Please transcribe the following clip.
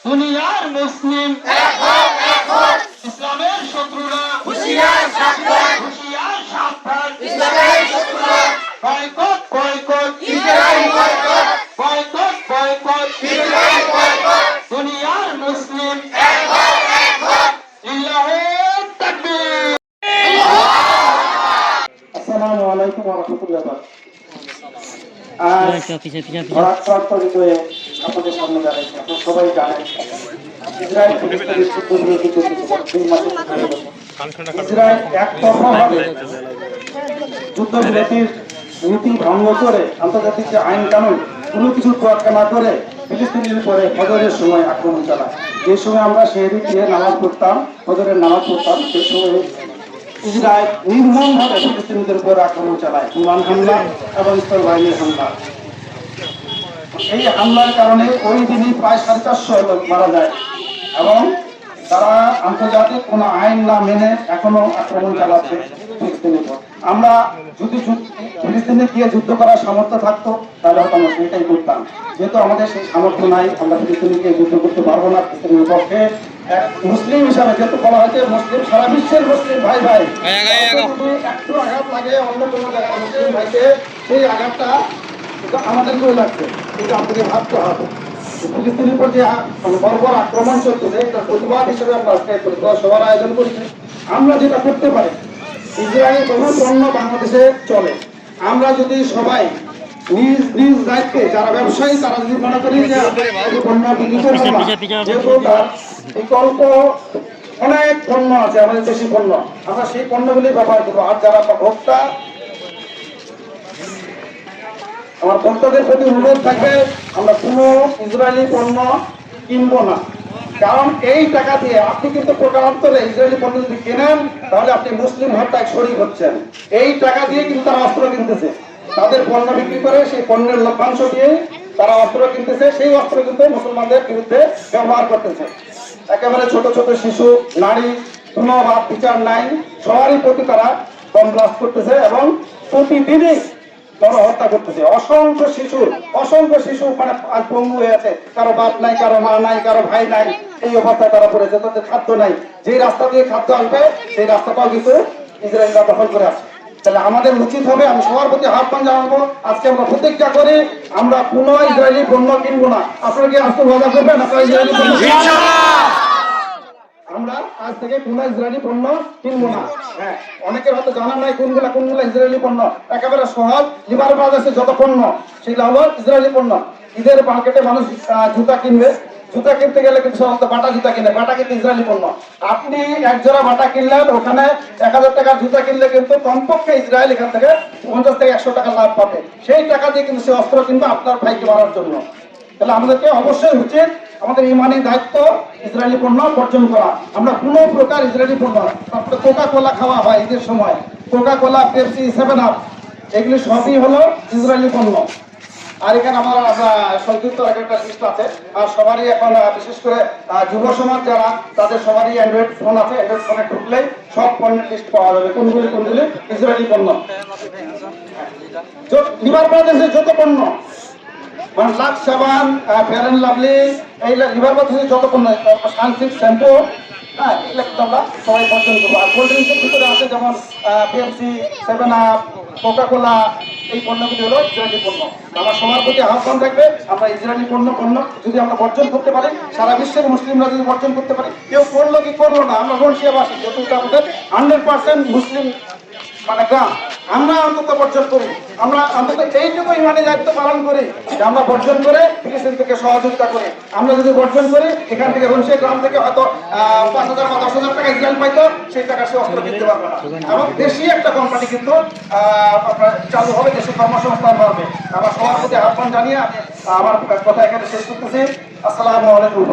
দুনিয়ার মুসলিম ইসলামের শত্রুরা হুঁশিয়ার সাবধান বয়কট বয়কট বয়কট বয়কট দুনিয়ার মুসলিম লিল্লাহি তাকবীর। আসসালামু আলাইকুম ওয়া রাহমাতুল্লাহি ওয়া বারাকাতুহু। আপনাদের সামনে দাঁড়াইছি, আপনারা সবাই জানেন ইসরায়েল ইসরায়েল একতরফাভাবে যুদ্ধবিরতির নীতি ভঙ্গ করে আন্তর্জাতিক যে আইন কানুন কোনো কিছু তোয়াক্কা না করে ফিলিস্তিনের উপরে ফজরের সময় আক্রমণ চালায়। যে সময় আমরা সেহরি দিয়ে নামাজ পড়তাম, ফজরের নামাজ পড়তাম, সেই সময় ইসরায়েল নির্মমভাবে ফিলিস্তিনিদের উপর আক্রমণ চালায়, বিমান হামলা এবং স্থল বাহিনীর হামলা। এই হামলার কারণে ওই দিনই প্রায় 450 লোক মারা যায় এবং তারা আন্তর্জাতিক কোনো আইন না মেনে এখনো আক্রমণ চালাচ্ছে ফিলিস্তিনের উপর। আমরা যদি ফিলিস্তিনে গিয়ে যুদ্ধ করার সামর্থ্য থাকতো তাহলে হয়তো আমরা সেটাই করতাম। যেহেতু আমাদের সেই সামর্থ্য নাই, আমরা ফিলিস্তিনে গিয়ে যুদ্ধ করতে পারবো না। ফিলিস্তিনের পক্ষে মুসলিম হিসাবে যেহেতু বলা হয়েছে মুসলিম, সারা বিশ্বের মুসলিম ভাই ভাই যদি একটু আঘাত লাগে অন্য কোনো জায়গায় মুসলিম ভাইকে, সেই আঘাতটা আমাদেরকেও লাগছে, কিন্তু আমাদেরকে ভাবতে হবে ফিলিস্তিনের উপর যে বর্বর আক্রমণ চলতেছে তার প্রতিবাদ হিসেবে আমরা সবার আয়োজন করেছি। আমরা যেটা করতে পারি, ইসরায়েলের বহু পণ্য বাংলাদেশে চলে, আমরা যদি সবাই নিজ নিজ দায়িত্বে, যারা ব্যবসায়ী তারা যদি মনে করি যে পণ্য বিক্রি করবো, যেহেতু তার বিকল্প অনেক পণ্য আছে আমাদের দেশি পণ্য, আমরা সেই পণ্যগুলি ব্যবহার করবো। আর যারা ভোক্তা, আমার ভক্তদের প্রতি অনুরোধ থাকবে আমরা কোনো ইসরায়েলি পণ্য কিনবো না, কারণ এই টাকা দিয়ে আপনি কিন্তু প্রকারান্তরে ইসরায়েলি পণ্য যদি কেনেন তাহলে আপনি মুসলিম হত্যায় শরীক হচ্ছেন। এই টাকা দিয়ে কিন্তু তারা অস্ত্র কিনতেছে, তাদের পণ্য বিক্রি করে সেই পণ্যের লভ্যাংশ দিয়ে তারা অস্ত্র কিনতেছে, সেই অস্ত্র কিন্তু মুসলমানদের বিরুদ্ধে ব্যবহার করতেছে। একেবারে ছোট ছোট শিশু, নারী, কোনো ভাব বিচার নাই, সবারই প্রতি তারা বম ব্লাস্ট করতেছে এবং প্রতিদিনই হত্যা করতেছে। অসংখ্য শিশু মানে আজ পঙ্গু হয়ে আছে, কারো বাপ নাই, কারো মা নাই, কারো ভাই নাই, এই অবস্থায় তারা পড়েছে, তাদের খাদ্য নাই। যেই রাস্তা দিয়ে খাদ্য আসবে সেই রাস্তাটাও কিন্তু ইসরায়েলরা দখল করে আছে। তাহলে আমাদের উচিত হবে, আমি সবার প্রতি আহ্বান জানাবো, আজকে আমরা প্রতিজ্ঞা করি আমরা কোনো ইসরায়েলি পণ্য কিনবো না। আপনারা কি আজকে ওয়াদা করবেন আপনারা ইসরায়েলি পণ্য? আমরা আজ থেকে কোনো ইসরায়েলি পণ্য কিনবো না। হ্যাঁ, অনেকের হয়তো জানা নাই কোনগুলা ইসরায়েলি পণ্য। একেবারে সহজ, লিভার বাজারে যত পণ্য সেগুলো হলো ইসরায়েলি পণ্য। ঈদের মার্কেটে মানুষ জুতা কিনবে, জুতা কিনতে গেলে কিন্তু সাধারণত বাটা জুতা কিনে, বাটা কিন্তু ইসরায়েলি পণ্য। আপনি এক জোড়া বাটা কিনলেন, ওখানে 1000 টাকার জুতা কিনলে কিন্তু কমপক্ষে ইসরায়েল এখান থেকে 50 থেকে 100 টাকা লাভ পাবে। সেই টাকা দিয়ে কিন্তু সে অস্ত্র কিনবে আপনার ভাইকে মারার জন্য। তাহলে আমাদেরকে অবশ্যই উচিত, আমাদের ইমানি দায়িত্ব ইসরায়েলি পণ্য বর্জন করা। আমরা কোনো প্রকার ইসরায়েলি পণ্য, তারপরে কোকা কোলা খাওয়া হয় ঈদের সময়, কোকা কোলা, পেপসি, 7 আপ, এগুলি সবই হলো ইসরায়েলি পণ্য। আর এখানে আমরা সংযুক্ত একটা লিস্ট আছে, আর সবারই এখন বিশেষ করে যুব সমাজ যারা, তাদের সবারই অ্যান্ড্রয়েড ফোন আছে, অ্যান্ড্রয়েড ফোনে ঢুকলেই সব পণ্যের লিস্ট পাওয়া যাবে, কোনগুলি ইসরায়েলি পণ্য। লিভার বাংলাদেশের যত পণ্য মানে লাক্স সাবান, ফেয়ার অ্যান্ড লাভলি, এই লিভার বাংলাদেশের যত পণ্য, সানসিল্ক শ্যাম্পু, হ্যাঁ, এগুলো কিন্তু আমরা সবাই বর্জন করবো। আর কোল্ড ড্রিঙ্কসের ভিতরে আছে যেমন পেপসি, 7 আপ, কোকা কোলা, এই পণ্যগুলি হলো ইসরায়েলি পণ্য। আমার সবার প্রতি আহ্বান থাকবে আমরা ইসরায়েলি পণ্য যদি আমরা বর্জন করতে পারি, সারা বিশ্বের মুসলিমরা যদি বর্জন করতে পারি, কেউ করলো কি করলো না, আমরা রশিয়াবাসী যেহেতু এটা আমাদের 100% মুসলিম মানে গ্রাম, আমরা অন্তত বর্জন করি। আমরা অন্তত এইটুকু ইমানি দায়িত্ব পালন করি যে আমরা বর্জন করে ফিলিস্তিন থেকে সহযোগিতা করি। আমরা যদি বর্জন করি, এখান থেকে রশিয়া গ্রাম থেকে হয়তো 5000 বা 10,000 টাকা ইসরায়েল পাইতো, সেই টাকা সে অস্ত্র কিনতে পারবে না। এবং দেশি একটা কোম্পানি কিন্তু আপনার চালু হবে, দেশে কর্মসংস্থান হবে। আমার সবার প্রতি আহ্বান জানিয়ে আমার কথা এখানে শেষ করতেছি। আসসালামু আলাইকুম।